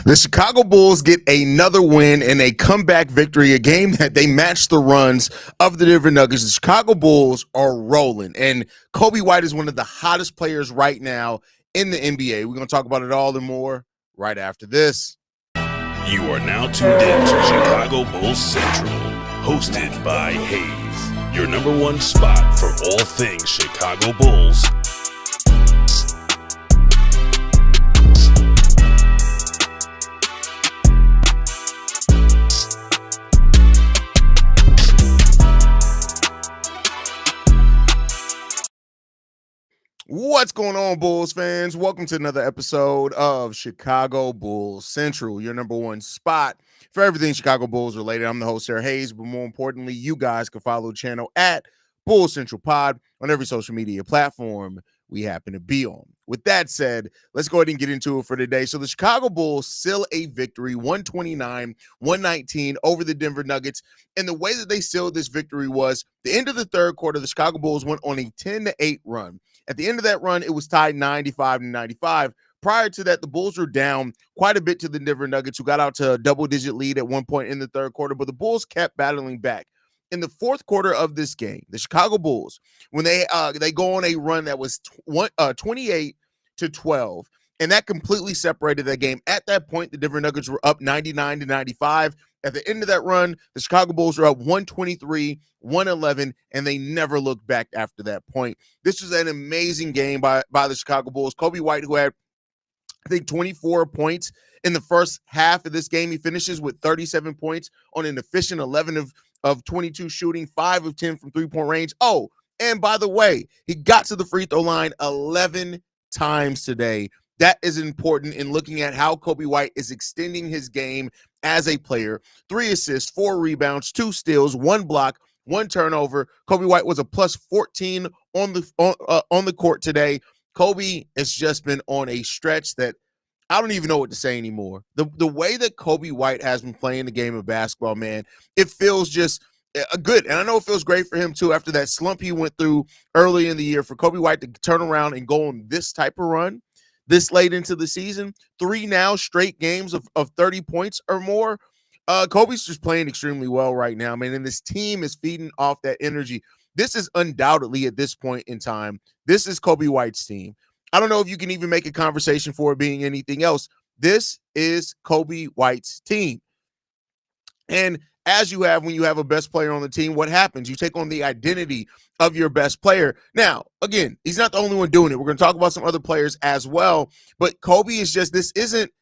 The Chicago Bulls get another win and a comeback victory, a game that they matched the runs of the Denver Nuggets. The Chicago Bulls are rolling, and Coby White is one of the hottest players right now in the NBA. We're going to talk about it all and more right after this. You are now tuned in to Chicago Bulls Central, hosted by Hayes, your number one spot for all things Chicago Bulls. What's going on, Bulls fans? Welcome to another episode of Chicago Bulls Central, your number one spot for everything Chicago Bulls related. I'm the host, Sarah Hayes, but more importantly, you guys can follow the channel at Bulls Central Pod on every social media platform we happen to be on. With that said, let's go ahead and get into it for today. So the Chicago Bulls seal a victory, 129-119 over the Denver Nuggets. And the way that they sealed this victory was the end of the third quarter, the Chicago Bulls went on a 10-8 run. At the end of that run, it was tied 95-95. Prior to that, the Bulls were down quite a bit to the Denver Nuggets, who got out to a double-digit lead at one point in the third quarter, but the Bulls kept battling back. In the fourth quarter of this game, the Chicago Bulls, when they go on a run that was 28-12, and that completely separated that game. At that point, the Denver Nuggets were up 99-95. At the end of that run, the Chicago Bulls were up 123-111, and they never looked back after that point. This was an amazing game by the Chicago Bulls. Coby White, who had, I think, 24 points in the first half of this game. He finishes with 37 points on an efficient 11 of 22 shooting, 5 of 10 from three-point range. Oh, and by the way, he got to the free throw line 11 times today. That is important in looking at how Coby White is extending his game as a player. 3 assists, 4 rebounds, 2 steals, 1 block, 1 turnover. Coby White was a plus 14 on the court today. Coby has just been on a stretch that I don't even know what to say anymore. The way that Coby White has been playing the game of basketball, man, it feels just good. And I know it feels great for him, too, after that slump he went through early in the year. For Coby White to turn around and go on this type of run this late into the season, 3 now straight games of 30 points or more. Coby's just playing extremely well right now, man, and this team is feeding off that energy. This is undoubtedly, at this point in time, this is Coby White's team. I don't know if you can even make a conversation for it being anything else. This is Coby White's team. And as you have when you have a best player on the team, what happens? You take on the identity of your best player. Now, again, he's not the only one doing it. We're going to talk about some other players as well. But Coby is just, this isn't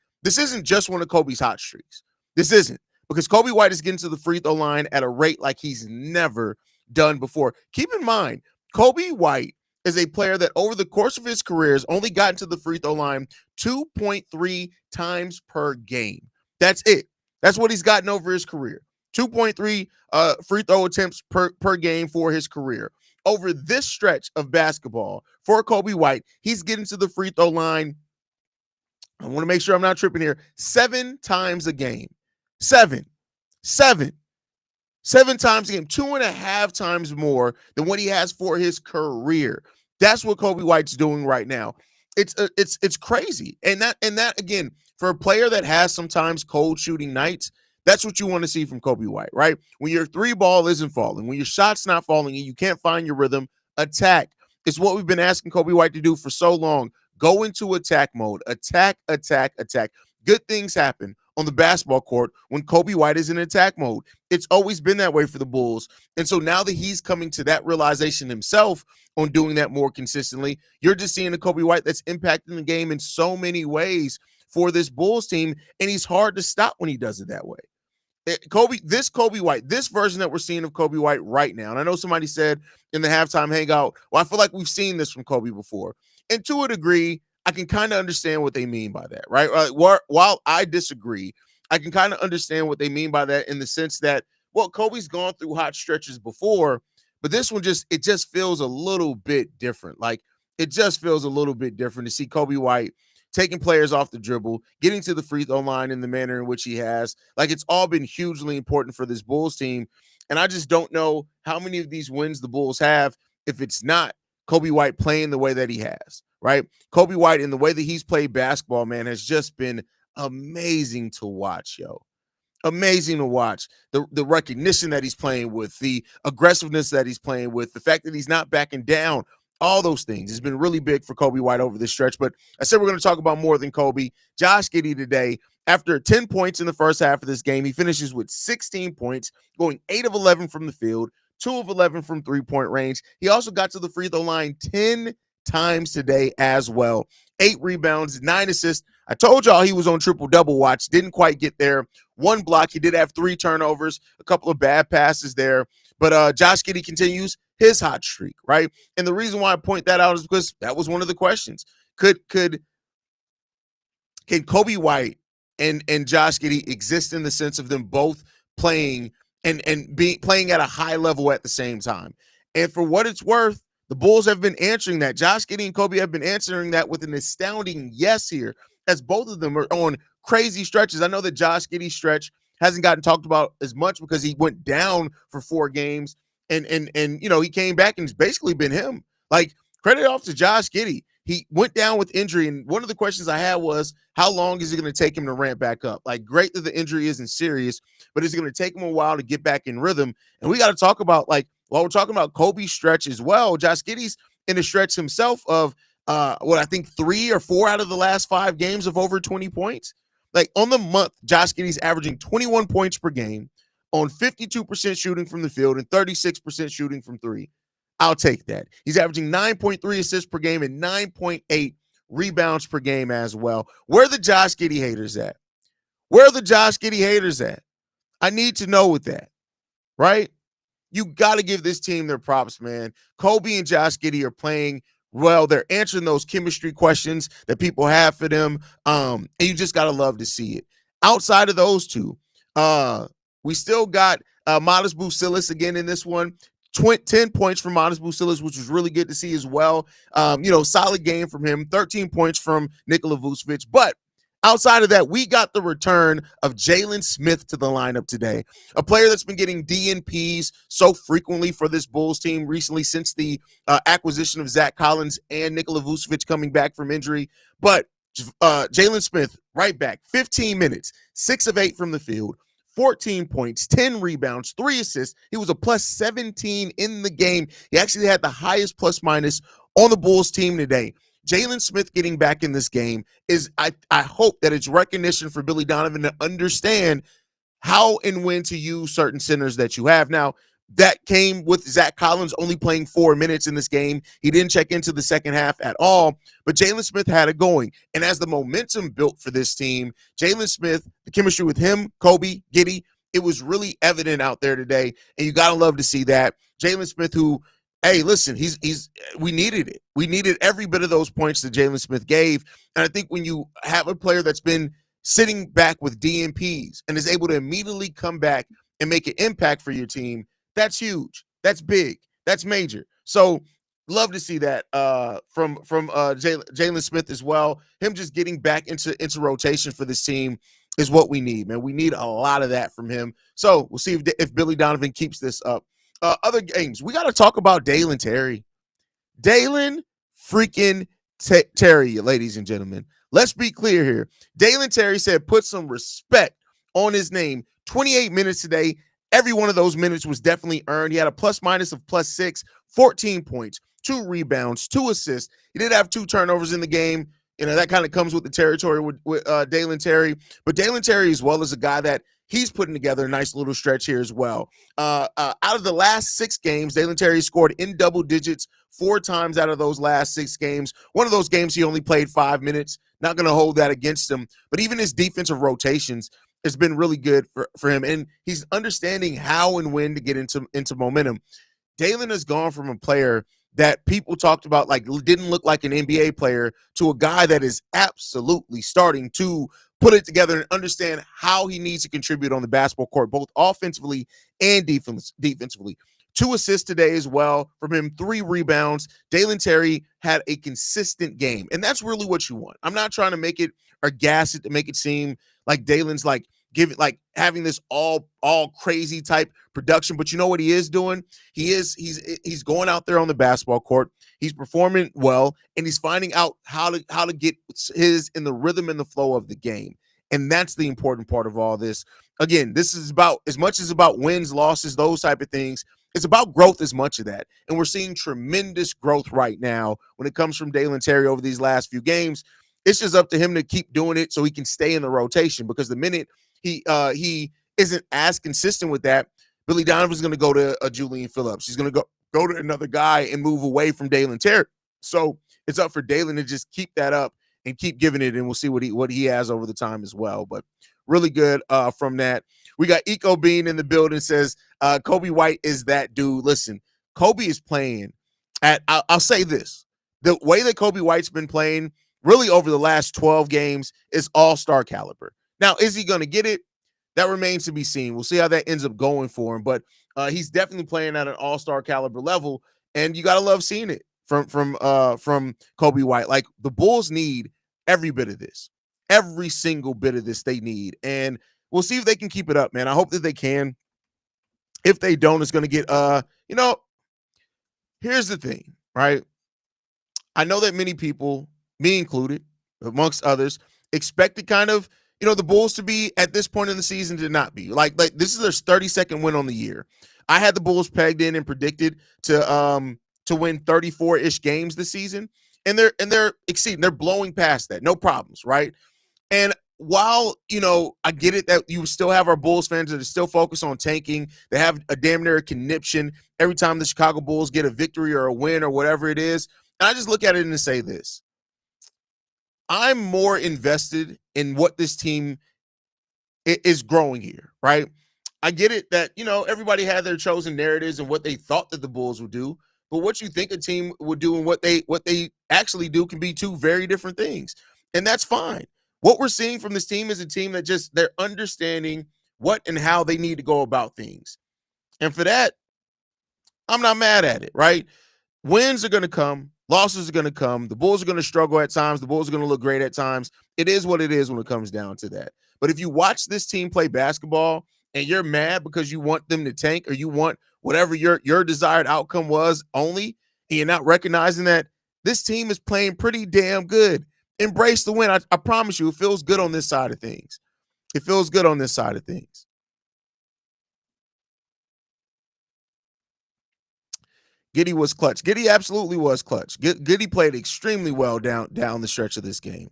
just one of Coby's hot streaks. This isn't. Because Coby White is getting to the free throw line at a rate like he's never done before. Keep in mind, Coby White is a player that over the course of his career has only gotten to the free throw line 2.3 times per game. That's it. That's what he's gotten over his career. 2.3 free throw attempts per game for his career. Over this stretch of basketball for Coby White, he's getting to the free throw line, I want to make sure I'm not tripping here, 7 times a game. 7 times a game, 2.5 times more than what he has for his career. That's what Coby White's doing right now. It's crazy. And that again, for a player that has sometimes cold shooting nights, that's what you want to see from Coby White, right? When your 3 ball isn't falling, when your shot's not falling and you can't find your rhythm, attack. It's what we've been asking Coby White to do for so long. Go into attack mode. Attack. Good things happen on the basketball court when Coby White is in attack mode. It's always been that way for the Bulls. And so now that he's coming to that realization himself on doing that more consistently, you're just seeing a Coby White that's impacting the game in so many ways for this Bulls team, and he's hard to stop when he does it that way. Coby White, this version that we're seeing of Coby White right now, and I know somebody said in the halftime hangout, well, I feel like we've seen this from Coby before. And to a degree, I can kind of understand what they mean by that, right? While I disagree, I can kind of understand what they mean by that in the sense that, well, Coby's gone through hot stretches before, but this one it just feels a little bit different. Like, it just feels a little bit different to see Coby White taking players off the dribble, getting to the free throw line in the manner in which he has. Like, it's all been hugely important for this Bulls team. And I just don't know how many of these wins the Bulls have if it's not Coby White playing the way that he has, right? Coby White, in the way that he's played basketball, man, has just been amazing to watch, yo. Amazing to watch. The recognition that he's playing with, the aggressiveness that he's playing with, the fact that he's not backing down, all those things has been really big for Coby White over this stretch. But I said we're going to talk about more than Coby. Josh Giddey today, after 10 points in the first half of this game, he finishes with 16 points, going 8 of 11 from the field, 2 of 11 from three-point range. He also got to the free throw line 10 times today as well. 8 rebounds, 9 assists. I told y'all he was on triple-double watch. Didn't quite get there. 1 block. He did have 3 turnovers, a couple of bad passes there. But Josh Giddey continues his hot streak, right? And the reason why I point that out is because that was one of the questions. Can Coby White and Josh Giddey exist in the sense of them both playing and playing at a high level at the same time? And for what it's worth, the Bulls have been answering that. Josh Giddey and Coby have been answering that with an astounding yes here, as both of them are on crazy stretches. I know that Josh Giddey's stretch hasn't gotten talked about as much because he went down for 4 games and you know, he came back and it's basically been him. Like, credit off to Josh Giddey. He went down with injury, and one of the questions I had was, how long is it going to take him to ramp back up? Like, great that the injury isn't serious, but it's going to take him a while to get back in rhythm. And we got to talk about, like, while we're talking about Coby's stretch as well, Josh Giddey's in a stretch himself of I think 3 or 4 out of the last 5 games of over 20 points. Like, on the month, Josh Giddey's averaging 21 points per game on 52% shooting from the field and 36% shooting from 3. I'll take that. He's averaging 9.3 assists per game and 9.8 rebounds per game as well. Where are the Josh Giddey haters at? Where are the Josh Giddey haters at? I need to know with that, right? You got to give this team their props, man. Coby and Josh Giddey are playing well. They're answering those chemistry questions that people have for them, and you just got to love to see it. Outside of those two, we still got Modest Bucilis again in this one. 10 points from Modest Bucilis, which was really good to see as well. Solid game from him. 13 points from Nikola Vucevic. But outside of that, we got the return of Jaylen Smith to the lineup today, a player that's been getting DNPs so frequently for this Bulls team recently since the acquisition of Zach Collins and Nikola Vucevic coming back from injury. But Jaylen Smith, right back, 15 minutes, 6 of 8 from the field, 14 points, 10 rebounds, 3 assists. He was a plus 17 in the game. He actually had the highest plus minus on the Bulls team today. Jaylen Smith getting back in this game is, I hope that it's recognition for Billy Donovan to understand how and when to use certain centers that you have. Now, that came with Zach Collins only playing 4 minutes in this game. He didn't check into the second half at all, but Jaylen Smith had it going. And as the momentum built for this team, Jaylen Smith, the chemistry with him, Coby, Giddey, it was really evident out there today. And you got to love to see that. Jaylen Smith, who, hey, listen, we needed it. We needed every bit of those points that Jaylen Smith gave. And I think when you have a player that's been sitting back with DNPs and is able to immediately come back and make an impact for your team, that's huge. That's big. That's major. So love to see that from Jaylen Smith as well. Him just getting back into rotation for this team is what we need, man. We need a lot of that from him. So we'll see if Billy Donovan keeps this up. Other games, we got to talk about Dalen Terry. Dalen freaking Terry, ladies and gentlemen. Let's be clear here. Dalen Terry said put some respect on his name. 28 minutes today. Every one of those minutes was definitely earned. He had a plus minus of +6, 14 points, 2 rebounds, 2 assists. He did have 2 turnovers in the game. You know, that kind of comes with the territory with Dalen Terry. But Dalen Terry as well is a guy that he's putting together a nice little stretch here as well. Out of the last 6 games, Dalen Terry scored in double digits 4 times out of those last 6 games. One of those games he only played 5 minutes. Not going to hold that against him. But even his defensive rotations has been really good for him, and he's understanding how and when to get into momentum. Dalen has gone from a player that people talked about like didn't look like an NBA player to a guy that is absolutely starting to put it together and understand how he needs to contribute on the basketball court, both offensively and defensively. 2 assists today as well from him, 3 rebounds. Dalen Terry had a consistent game, and that's really what you want. I'm not trying to make it or gas it to make it seem like Dalen's like having this all crazy type production, but you know what he is doing? He's going out there on the basketball court. He's performing well, and he's finding out how to get his in the rhythm and the flow of the game. And that's the important part of all this. Again, this is about, as much as about wins, losses, those type of things, it's about growth as much of that. And we're seeing tremendous growth right now when it comes from Dalen Terry over these last few games. It's just up to him to keep doing it so he can stay in the rotation, because the minute he isn't as consistent with that, Billy Donovan's going to go to a Julian Phillips. He's going to go to another guy and move away from Dalen Terry. So it's up for Dalen to just keep that up and keep giving it, and we'll see what he has over the time as well. But really good from that. We got Eco Bean in the building, says Coby White is that dude. Listen, Coby is playing at, I'll say this, the way that Coby White's been playing really over the last 12 games is all-star caliber. Now, is he going to get it? That remains to be seen. We'll see how that ends up going for him, but he's definitely playing at an all-star caliber level, and you got to love seeing it from Coby White. Like, the Bulls need every bit of this. Every single bit of this they need, and we'll see if they can keep it up, man. I hope that they can. If they don't, it's going to get here's the thing, right? I know that many people, me included, amongst others, expected kind of, the Bulls to be at this point in the season to not be. Like this is their 32nd win on the year. I had the Bulls pegged in and predicted to win 34-ish games this season, and they're exceeding. They're blowing past that. No problems, right? And while, I get it that you still have our Bulls fans that are still focused on tanking, they have a damn near conniption every time the Chicago Bulls get a victory or a win or whatever it is. And I just look at it and say this. I'm more invested in what this team is growing here, right? I get it that, everybody had their chosen narratives and what they thought that the Bulls would do, but what you think a team would do and what they actually do can be two very different things. And that's fine. What we're seeing from this team is a team that they're understanding what and how they need to go about things. And for that, I'm not mad at it, right? Wins are going to come. Losses are going to come. The Bulls are going to struggle at times. The Bulls are going to look great at times. It is what it is when it comes down to that. But if you watch this team play basketball and you're mad because you want them to tank, or you want whatever your desired outcome was only, and you're not recognizing that this team is playing pretty damn good, embrace the win. I promise you, it feels good on this side of things. It feels good on this side of things. Giddey was clutch. Giddey absolutely was clutch. Giddey played extremely well down the stretch of this game.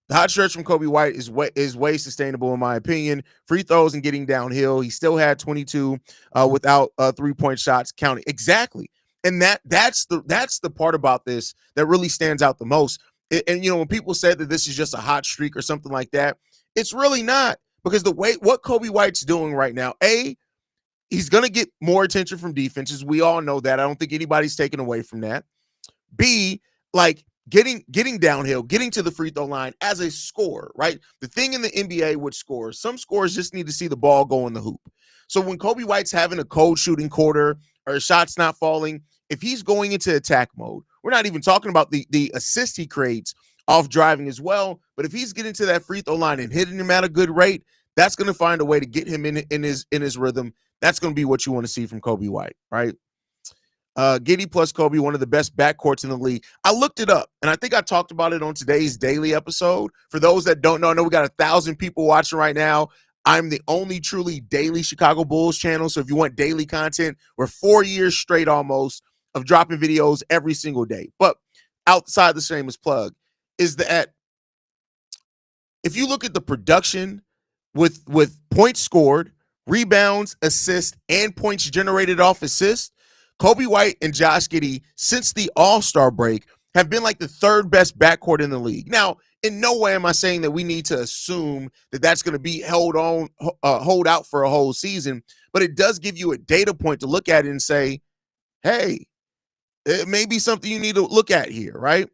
The hot stretch from Coby White is way sustainable, in my opinion. Free throws and getting downhill. He still had 22 without 3-point shots counting. Exactly. And that's the part about this that really stands out the most. And when people said that this is just a hot streak or something like that, it's really not, because what Coby White's doing right now, he's going to get more attention from defenses. We all know that. I don't think anybody's taken away from that. B, like getting downhill, getting to the free throw line as a scorer, right? The thing in the NBA with scores, some scorers just need to see the ball go in the hoop. So when Coby White's having a cold shooting quarter or a shot's not falling, if he's going into attack mode, we're not even talking about the assist he creates off driving as well. But if he's getting to that free throw line and hitting him at a good rate, that's going to find a way to get him in his rhythm. That's going to be what you want to see from Coby White, right? Giddey plus Coby, one of the best backcourts in the league. I looked it up, and I think I talked about it on today's daily episode. For those that don't know, I know we got 1,000 people watching right now. I'm the only truly daily Chicago Bulls channel, so if you want daily content, we're 4 years straight almost of dropping videos every single day. But outside the shameless plug is that if you look at the production with points scored, rebounds, assists, and points generated off assists, Coby White and Josh Giddey, since the All-Star break, have been like the third best backcourt in the league. Now, in no way am I saying that we need to assume that that's going to be hold out for a whole season, but it does give you a data point to look at it and say, hey, it may be something you need to look at here, right?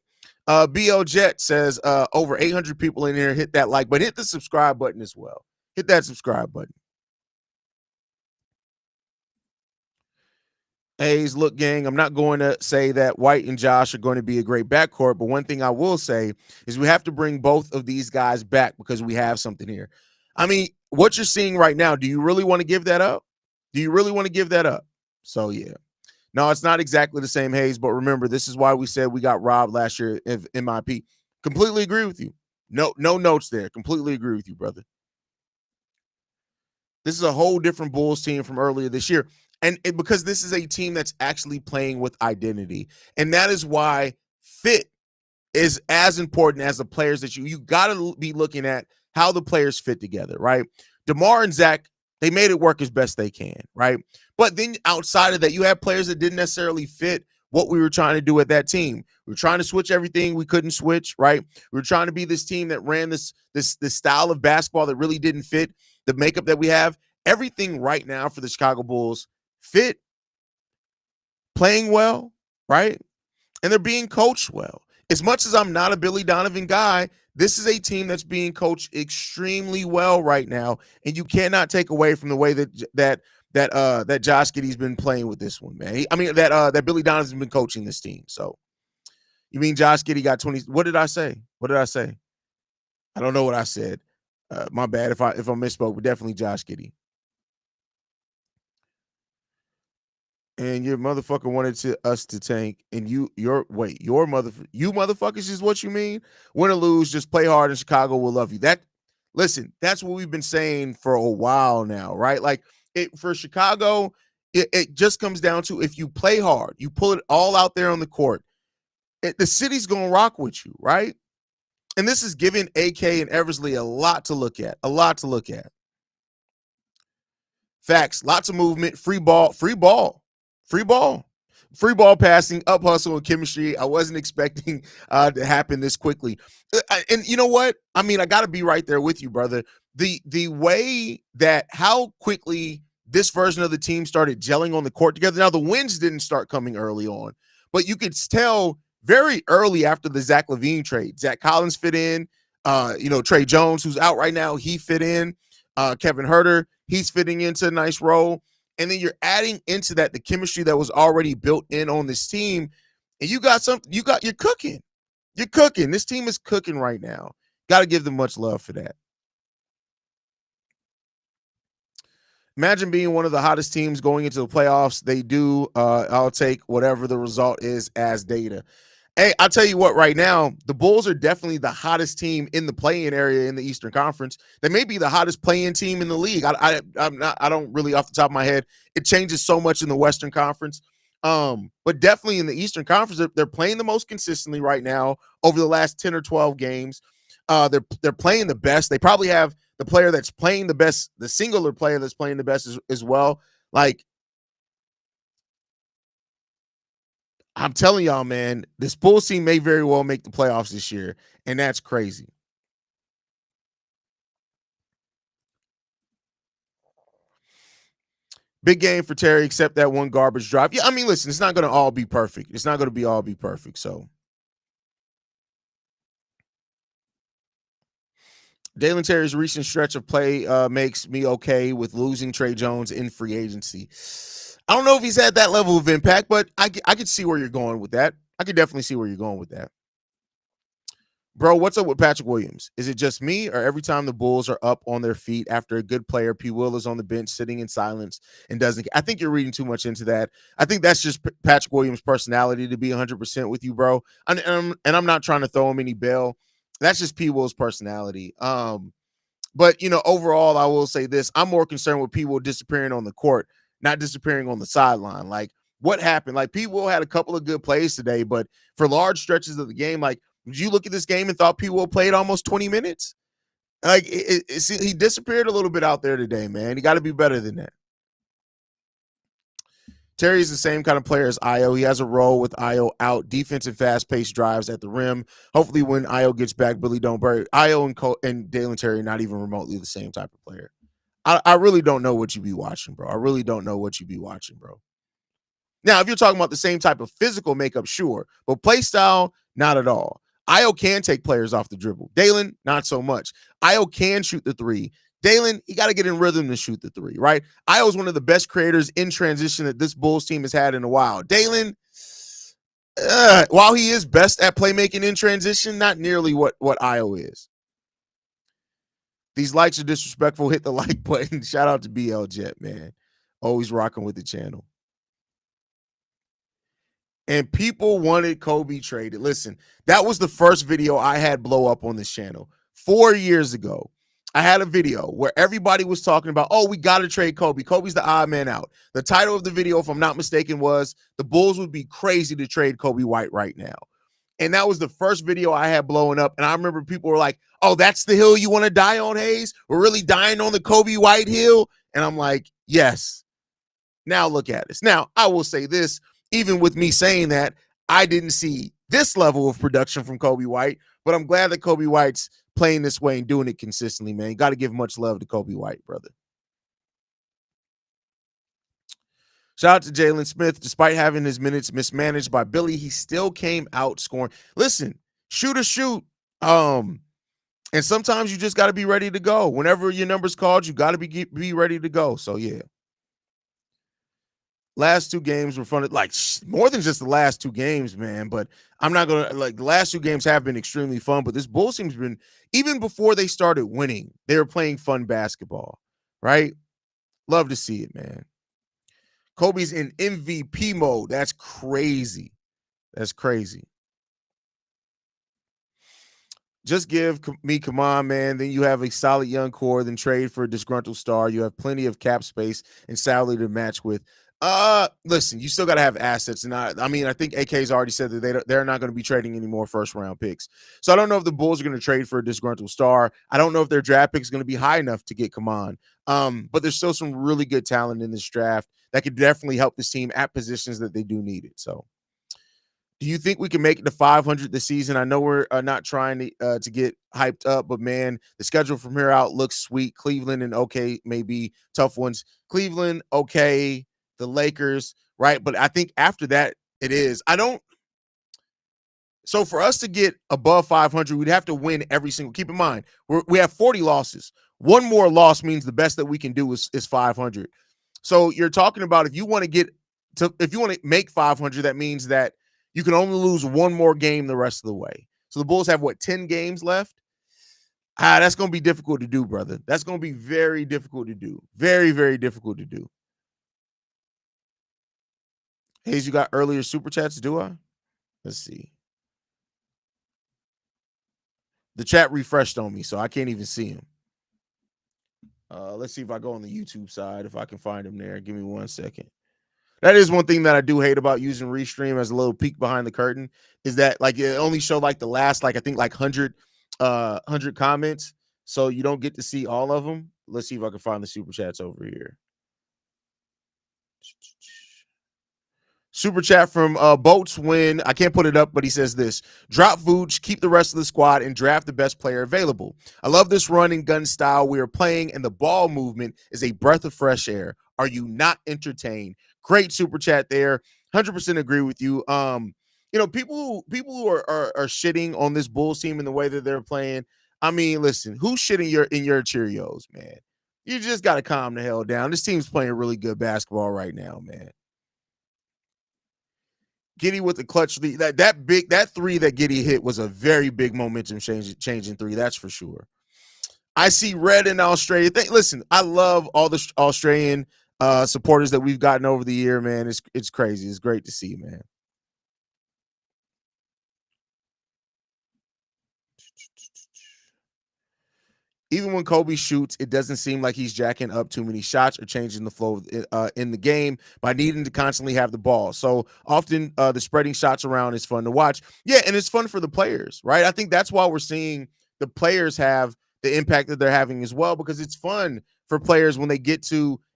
BL Jet says over 800 people in here. Hit that like button. Hit the subscribe button as well. Hit that subscribe button. Hayes, look, gang, I'm not going to say that White and Josh are going to be a great backcourt, but one thing I will say is we have to bring both of these guys back because we have something here. I mean, what you're seeing right now, do you really want to give that up? Do you really want to give that up? So, yeah. No, it's not exactly the same, Hayes, but remember, this is why we said we got robbed last year of MIP. Completely agree with you. No notes there. Completely agree with you, brother. This is a whole different Bulls team from earlier this year. And because this is a team that's actually playing with identity. And that is why fit is as important as the players that you got to be looking at how the players fit together, right? DeMar and Zach, they made it work as best they can, right? But then outside of that, you have players that didn't necessarily fit what we were trying to do at that team. We were trying to switch everything we couldn't switch, right? We were trying to be this team that ran this style of basketball that really didn't fit the makeup that we have. Everything right now for the Chicago Bulls fit, playing well, right? And they're being coached well. As much as I'm not a Billy Donovan guy, this is a team that's being coached extremely well right now, and you cannot take away from the way that Josh Giddey's been playing with this one, man. That Billy Donovan's been coaching this team. So, you mean Josh Giddey got 20? What did I say? I don't know what I said. My bad if I misspoke, but definitely Josh Giddey. And your motherfucker wanted us to tank, and you motherfuckers is what you mean? Win or lose, just play hard, and Chicago will love you. That's what we've been saying for a while now, right? Like for Chicago, it just comes down to if you play hard, you pull it all out there on the court, the city's gonna rock with you, right? And this is giving AK and Eversley a lot to look at. Facts, lots of movement, free ball passing, up hustle, and chemistry. I wasn't expecting to happen this quickly. And you know what? I mean, I got to be right there with you, brother. The way that how quickly this version of the team started gelling on the court together. Now, the wins didn't start coming early on, but you could tell very early after the Zach LaVine trade. Zach Collins fit in. Trey Jones, who's out right now, he fit in. Kevin Huerter, he's fitting into a nice role. And then you're adding into that the chemistry that was already built in on this team. And you're cooking. You're cooking. This team is cooking right now. Got to give them much love for that. Imagine being one of the hottest teams going into the playoffs. They do. I'll take whatever the result is as data. Hey, I'll tell you what, right now, the Bulls are definitely the hottest team in the play-in area in the Eastern Conference. They may be the hottest play-in team in the league. I don't really off the top of my head. It changes so much in the Western Conference. But definitely in the Eastern Conference, they're playing the most consistently right now over the last 10 or 12 games. They're playing the best. They probably have the player that's playing the best, the singular player that's playing the best as well. Like, I'm telling y'all, man, this Bulls team may very well make the playoffs this year, and that's crazy. Big game for Terry, except that one garbage drive. Yeah, I mean, listen, it's not going to all be perfect. So, Dalen Terry's recent stretch of play makes me okay with losing Trey Jones in free agency. I don't know if he's had that level of impact, but I could see where you're going with that. I could definitely see where you're going with that. Bro, what's up with Patrick Williams? Is it just me, or every time the Bulls are up on their feet after a good player, P. Will is on the bench sitting in silence and doesn't? I think you're reading too much into that. I think that's just Patrick Williams' personality, to be 100% with you, bro. And I'm not trying to throw him any bail. That's just P. Will's personality. But overall, I will say this: I'm more concerned with P. Will disappearing on the court, not disappearing on the sideline. Like, what happened? Like, P. Will had a couple of good plays today, but for large stretches of the game, like, did you look at this game and thought P. Will played almost 20 minutes? Like, he disappeared a little bit out there today, man. He got to be better than that. Terry's the same kind of player as Io. He has a role with Io out, defensive, fast-paced drives at the rim. Hopefully, when Io gets back, Billy don't bury. Io and Dalen Terry are not even remotely the same type of player. I really don't know what you be watching, bro. Now, if you're talking about the same type of physical makeup, sure. But play style, not at all. Io can take players off the dribble. Dalen, not so much. Io can shoot the three. Dalen, he got to get in rhythm to shoot the three, right? Io is one of the best creators in transition that this Bulls team has had in a while. Dalen, while he is best at playmaking in transition, not nearly what Io is. These likes are disrespectful. Hit the like button. Shout out to BL Jet, man. Always rocking with the channel. And people wanted Coby traded. Listen, that was the first video I had blow up on this channel. 4 years ago, I had a video where everybody was talking about, oh, we got to trade Coby. Coby's the odd man out. The title of the video, if I'm not mistaken, was the Bulls would be crazy to trade Coby White right now. And that was the first video I had blowing up. And I remember people were like, oh, that's the hill you want to die on, Hayes? We're really dying on the Coby White hill? And I'm like, yes. Now look at us. Now, I will say this, even with me saying that, I didn't see this level of production from Coby White, but I'm glad that Coby White's playing this way and doing it consistently, man. You got to give much love to Coby White, brother. Shout out to Jaylen Smith. Despite having his minutes mismanaged by Billy, he still came out scoring. Listen, shoot or shoot. And sometimes you just got to be ready to go. Whenever your number's called, you got to be ready to go. So, yeah. Last two games were fun. Like, more than just the last two games, man. But I'm not going to, like, the last two games have been extremely fun. But this Bulls team's been, even before they started winning, they were playing fun basketball, right? Love to see it, man. Coby's in MVP mode. That's crazy. That's crazy. Just give me, come on, man. Then you have a solid young core, then trade for a disgruntled star. You have plenty of cap space and salary to match with. Listen, you still got to have assets. And I mean, I think AK's already said that they're not going to be trading any more first-round picks. So I don't know if the Bulls are going to trade for a disgruntled star. I don't know if their draft pick is going to be high enough to get Kaman. But there's still some really good talent in this draft that could definitely help this team at positions that they do need it. So do you think we can make it to 500 this season? I know we're not trying to get hyped up, but, man, the schedule from here out looks sweet. Cleveland and okay, maybe tough ones. Cleveland, okay, the Lakers, right? But I think after that, it is. So for us to get above 500, we'd have to win every single. Keep in mind, we have 40 losses. One more loss means the best that we can do is 500. So you're talking about if you want to make 500, that means that you can only lose one more game the rest of the way. So the Bulls have 10 games left? That's going to be difficult to do, brother. That's going to be very difficult to do. Very, very difficult to do. Hayes, you got earlier super chats, do I? Let's see. The chat refreshed on me, so I can't even see him. Let's see if I go on the YouTube side, if I can find him there. Give me 1 second. That is one thing that I do hate about using Restream as a little peek behind the curtain, is that, like, it only showed like the last, like, I think like 100 comments, so you don't get to see all of them. Let's see if I can find the super chats over here. Super chat from Boats Win. I can't put it up, but he says this: drop Vooch, keep the rest of the squad, and draft the best player available. I love this run and gun style we are playing, and the ball movement is a breath of fresh air. Are you not entertained? Great super chat there. 100% agree with you. People who are shitting on this Bulls team in the way that they're playing. I mean, listen, who's shitting in your Cheerios, man? You just got to calm the hell down. This team's playing really good basketball right now, man. Giddey with the clutch lead. That three that Giddey hit was a very big momentum changing three. That's for sure. I see red in Australia. Listen, I love all the Australian supporters that we've gotten over the year, man. It's crazy. It's great to see, man. Even when Coby shoots, it doesn't seem like he's jacking up too many shots or changing the flow in the game by needing to constantly have the ball. So often the spreading shots around is fun to watch. Yeah, and it's fun for the players, right? I think that's why we're seeing the players have the impact that they're having as well, because it's fun for players when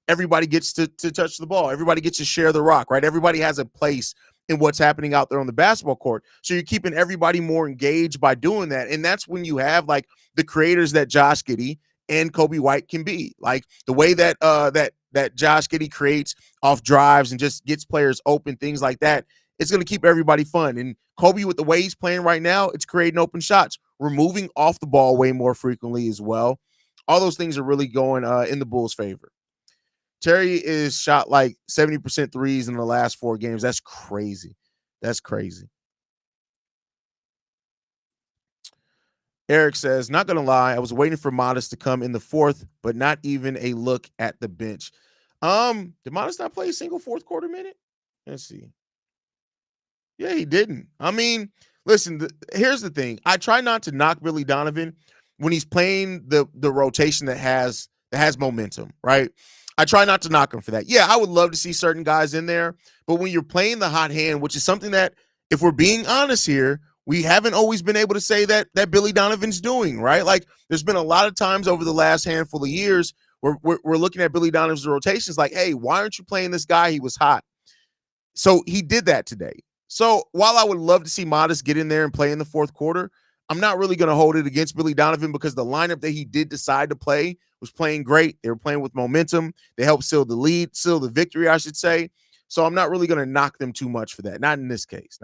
everybody gets to touch the ball. Everybody gets to share the rock, right? Everybody has a place in what's happening out there on the basketball court. So you're keeping everybody more engaged by doing that. And that's when you have like the creators that Josh Giddey and Coby White can be. Like the way that that Josh Giddey creates off drives and just gets players open, things like that. It's going to keep everybody fun. And Coby, with the way he's playing right now, it's creating open shots. We're moving off the ball way more frequently as well. All those things are really going in the Bulls' favor. Terry is shot like 70% threes in the last 4 games. That's crazy. That's crazy. Eric says, not going to lie, I was waiting for Modest to come in the fourth, but not even a look at the bench. Did Modest not play a single fourth quarter minute? Let's see. Yeah, he didn't. I mean, listen, here's the thing. I try not to knock Billy Donovan, when he's playing the rotation that has momentum, right? I try not to knock him for that. Yeah, I would love to see certain guys in there, but when you're playing the hot hand, which is something that, if we're being honest here, we haven't always been able to say that Billy Donovan's doing, right? Like, there's been a lot of times over the last handful of years where we're looking at Billy Donovan's rotations like, hey, why aren't you playing this guy? He was hot. So he did that today. So while I would love to see Modest get in there and play in the fourth quarter, I'm not really going to hold it against Billy Donovan because the lineup that he did decide to play was playing great. They were playing with momentum. They helped seal the victory, I should say. So I'm not really going to knock them too much for that. Not in this case.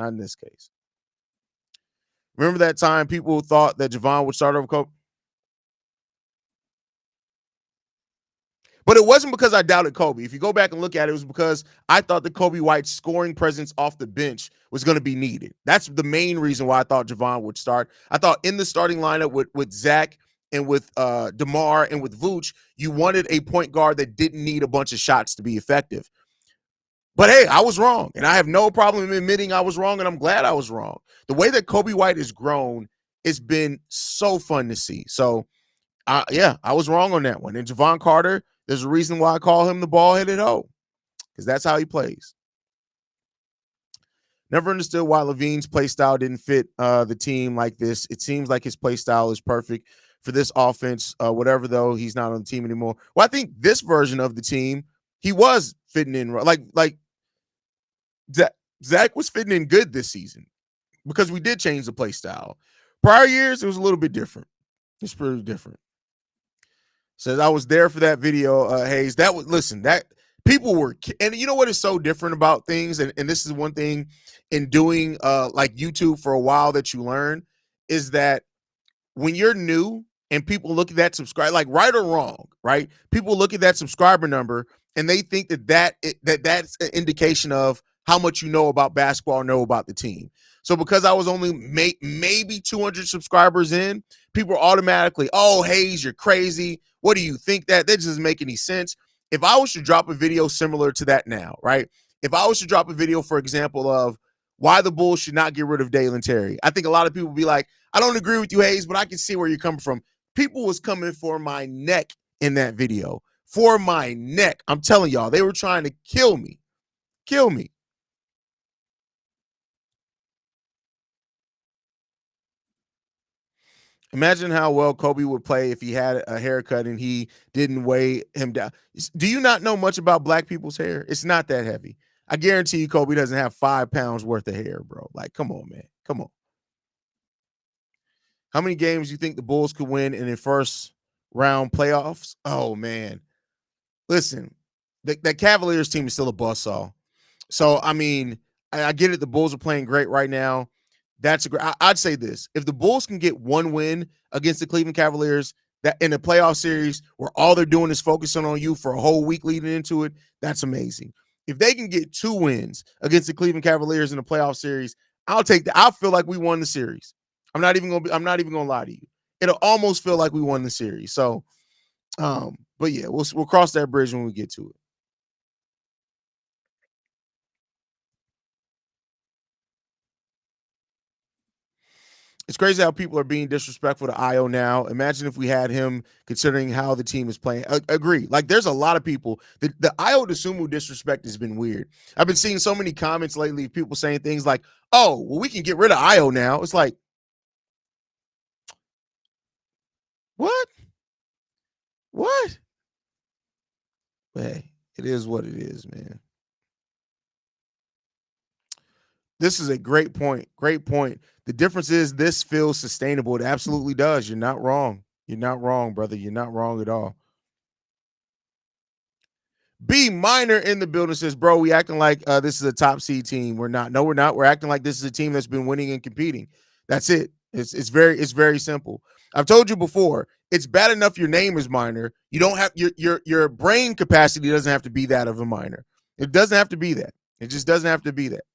Remember that time people thought that Javon would start over Coby? But it wasn't because I doubted Coby. If you go back and look at it, it was because I thought that Coby White's scoring presence off the bench was going to be needed. That's the main reason why I thought Javon would start. I thought in the starting lineup with Zach and with DeMar and with Vooch, you wanted a point guard that didn't need a bunch of shots to be effective. But hey, I was wrong, and I have no problem admitting I was wrong, and I'm glad I was wrong. The way that Coby White has grown, it's been so fun to see. So, yeah, I was wrong on that one. And Javon Carter, there's a reason why I call him the ball-headed hoe, because that's how he plays. Never understood why Levine's play style didn't fit the team like this. It seems like his play style is perfect for this offense. Whatever, though, he's not on the team anymore. Well, I think this version of the team, he was fitting in. Like Zach was fitting in good this season because we did change the play style. Prior years, it was a little bit different. It's pretty different. Says I was there for that video, Hayes. That was, listen, that people were, and you know what is so different about things, and this is one thing in doing like YouTube for a while that you learn, is that when you're new and people look at that subscribe, like right or wrong, right? People look at that subscriber number and they think that's an indication of how much you know about basketball or know about the team. So because I was only maybe 200 subscribers in, people are automatically, oh, Hayes, you're crazy. What do you think that? That doesn't make any sense. If I was to drop a video similar to that now, right? If I was to drop a video, for example, of why the Bulls should not get rid of Dalen Terry, I think a lot of people would be like, I don't agree with you, Hayes, but I can see where you're coming from. People was coming for my neck in that video. For my neck. I'm telling y'all, they were trying to kill me. Kill me. Imagine how well Coby would play if he had a haircut and he didn't weigh him down. Do you not know much about black people's hair? It's not that heavy. I guarantee you Coby doesn't have 5 pounds worth of hair, bro. Like, come on, man. Come on. How many games do you think the Bulls could win in the first round playoffs? Oh, man. Listen, the Cavaliers team is still a buzzsaw. So, I mean, I get it. The Bulls are playing great right now. That's a great. I'd say this: if the Bulls can get one win against the Cleveland Cavaliers, that in a playoff series where all they're doing is focusing on you for a whole week leading into it, that's amazing. If they can get 2 wins against the Cleveland Cavaliers in a playoff series, I'll take that. I feel like we won the series. I'm not even gonna lie to you. It'll almost feel like we won the series. So, but yeah, we'll cross that bridge when we get to it. It's crazy how people are being disrespectful to Io now. Imagine if we had him, considering how the team is playing. Agree. Like, there's a lot of people. The Io DeSumo disrespect has been weird. I've been seeing so many comments lately of people saying things like, oh, well, we can get rid of Io now. It's like, what? What? But hey, it is what it is, man. This is a great point. Great point. The difference is this feels sustainable. It absolutely does. You're not wrong. You're not wrong, brother. You're not wrong at all. B Minor in the building says, bro, we acting like this is a top seed team. We're not. No, we're not. We're acting like this is a team that's been winning and competing. That's it. It's very simple. I've told you before, it's bad enough your name is Minor. You don't have your brain capacity doesn't have to be that of a minor. It doesn't have to be that. It just doesn't have to be that.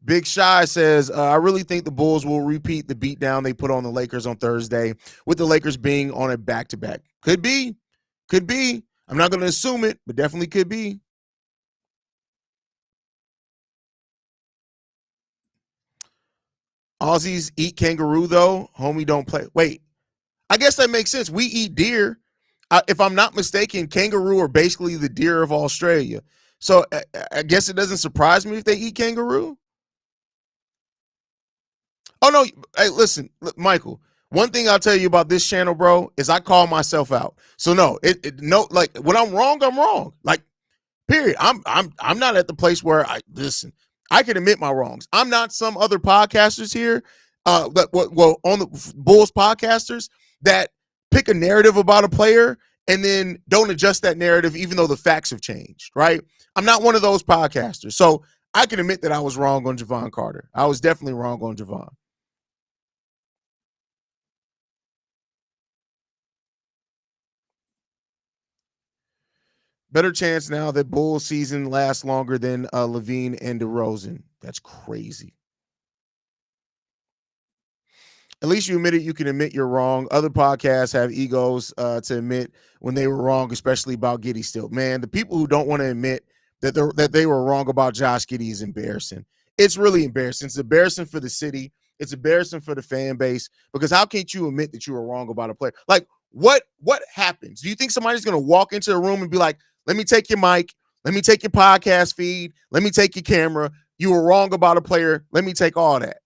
Big Shy says, I really think the Bulls will repeat the beatdown they put on the Lakers on Thursday, with the Lakers being on a back-to-back. Could be. Could be. I'm not going to assume it, but definitely could be. Aussies eat kangaroo, though. Homie don't play. Wait, I guess that makes sense. We eat deer. If I'm not mistaken, kangaroo are basically the deer of Australia. So I guess it doesn't surprise me if they eat kangaroo. Oh, no. Hey, listen, Michael. One thing I'll tell you about this channel, bro, is I call myself out. So no, no, like when I'm wrong, I'm wrong. Like, period. I'm not at the place where I listen. I can admit my wrongs. I'm not some other podcasters here, well, on the Bulls podcasters that pick a narrative about a player and then don't adjust that narrative, even though the facts have changed. Right? I'm not one of those podcasters, so I can admit that I was wrong on Javon Carter. I was definitely wrong on Javon. Better chance now that Bulls season lasts longer than Levine and DeRozan. That's crazy. At least you admit it. You can admit you're wrong. Other podcasts have egos to admit when they were wrong, especially about Giddey. Still, man, the people who don't want to admit that they were wrong about Josh Giddey is embarrassing. It's really embarrassing. It's embarrassing for the city. It's embarrassing for the fan base because how can't you admit that you were wrong about a player? Like what happens? Do you think somebody's going to walk into a room and be like, "Let me take your mic. Let me take your podcast feed. Let me take your camera. You were wrong about a player. Let me take all that."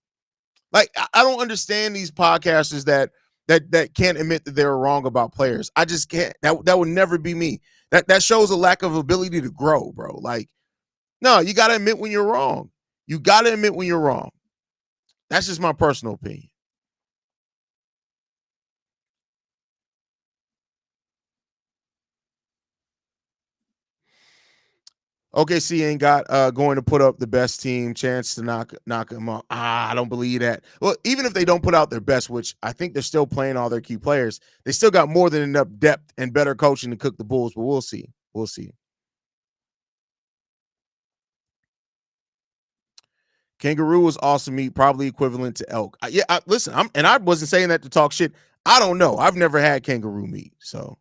Like I don't understand these podcasters that can't admit that they were wrong about players. I just can't. That would never be me. That shows a lack of ability to grow, bro. Like, no, you got to admit when you're wrong. You got to admit when you're wrong. That's just my personal opinion. OKC ain't got going to put up the best team chance to knock them off. I don't believe that. Well, even if they don't put out their best, which I think they're still playing all their key players, they still got more than enough depth and better coaching to cook the Bulls. But we'll see. We'll see. Kangaroo is awesome meat, probably equivalent to elk. Listen. I wasn't saying that to talk shit. I don't know. I've never had kangaroo meat, so.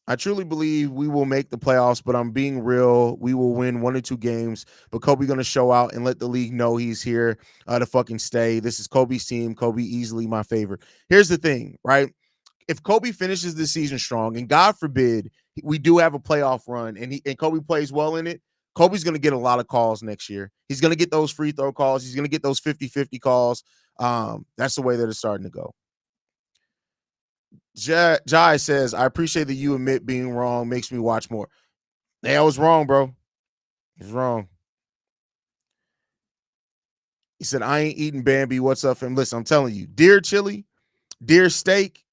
I truly believe we will make the playoffs, but I'm being real. We will win 1 or 2 games, but Coby going to show out and let the league know he's here to fucking stay. This is Coby's team. Coby easily my favorite. Here's the thing, right? If Coby finishes the season strong, and God forbid we do have a playoff run, and Coby plays well in it, Coby's going to get a lot of calls next year. He's going to get those free throw calls. He's going to get those 50-50 calls. That's the way that it's starting to go. Jai says, I appreciate that you admit being wrong. Makes me watch more. Hey, I was wrong, bro. I was wrong. He said, I ain't eating Bambi. What's up? And listen, I'm telling you, deer chili, deer steak.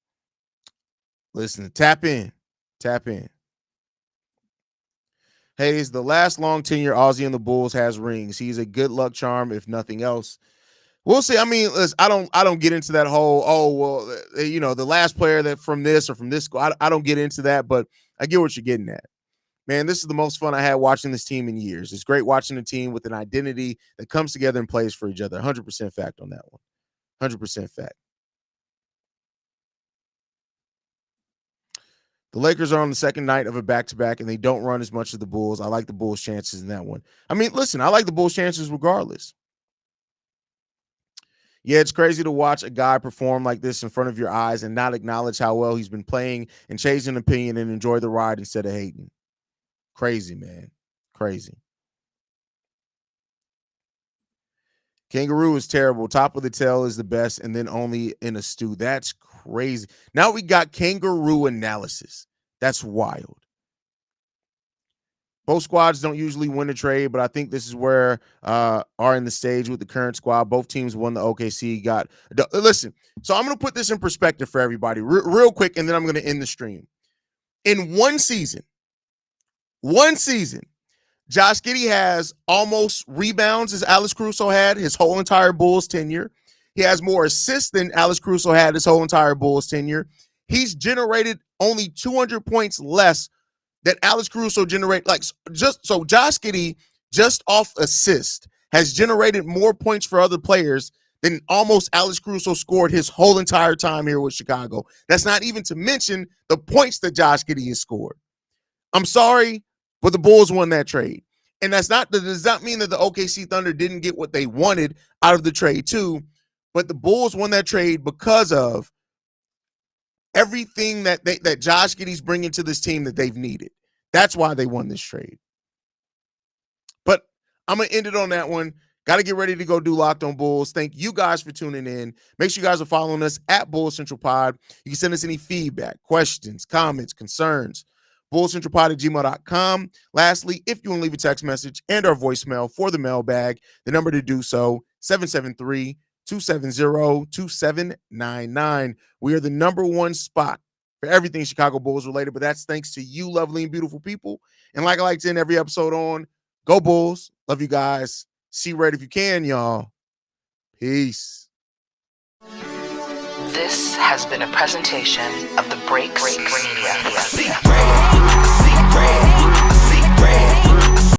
Listen, tap in. Tap in. Hey, it's the last long tenure Aussie in the Bulls has rings. He's a good luck charm, if nothing else. We'll see. I mean, listen, I don't get into that whole, the last player that from this or from this school. I don't get into that, but I get what you're getting at. Man, this is the most fun I had watching this team in years. It's great watching a team with an identity that comes together and plays for each other. 100% fact on that one. 100% fact. The Lakers are on the second night of a back-to-back, and they don't run as much as the Bulls. I like the Bulls' chances in that one. I mean, listen, I like the Bulls' chances regardless. Yeah, it's crazy to watch a guy perform like this in front of your eyes and not acknowledge how well he's been playing and change an opinion and enjoy the ride instead of hating. Crazy, man. Crazy. Kangaroo is terrible. Top of the tail is the best, and then only in a stew. That's crazy. Now we got kangaroo analysis. That's wild. Both squads don't usually win a trade, but I think this is where are in the stage with the current squad. Both teams won the OKC. Listen, so I'm going to put this in perspective for everybody real quick, and then I'm going to end the stream. In one season, Josh Giddey has almost rebounds as Alex Caruso had his whole entire Bulls tenure. He has more assists than Alex Caruso had his whole entire Bulls tenure. He's generated only 200 points less that Alex Caruso generate. Josh Giddey, just off assist, has generated more points for other players than almost Alex Caruso scored his whole entire time here with Chicago. That's not even to mention the points that Josh Giddey has scored. I'm sorry, but the Bulls won that trade. And does not mean that the OKC Thunder didn't get what they wanted out of the trade too, but the Bulls won that trade because of everything that Josh Giddey's bringing to this team that they've needed. That's why they won this trade. But I'm going to end it on that one. Got to get ready to go do Locked on Bulls. Thank you guys for tuning in. Make sure you guys are following us at Bulls Central Pod. You can send us any feedback, questions, comments, concerns. BullsCentralPod@gmail.com. Lastly, if you want to leave a text message and our voicemail for the mailbag, the number to do so, 773-270-2799. We are the number one spot for everything Chicago Bulls related, but that's thanks to you, lovely and beautiful people. And like I like to end every episode on, go Bulls. Love you guys. See red if you can, y'all. Peace. This has been a presentation of the Breaks Media. See red.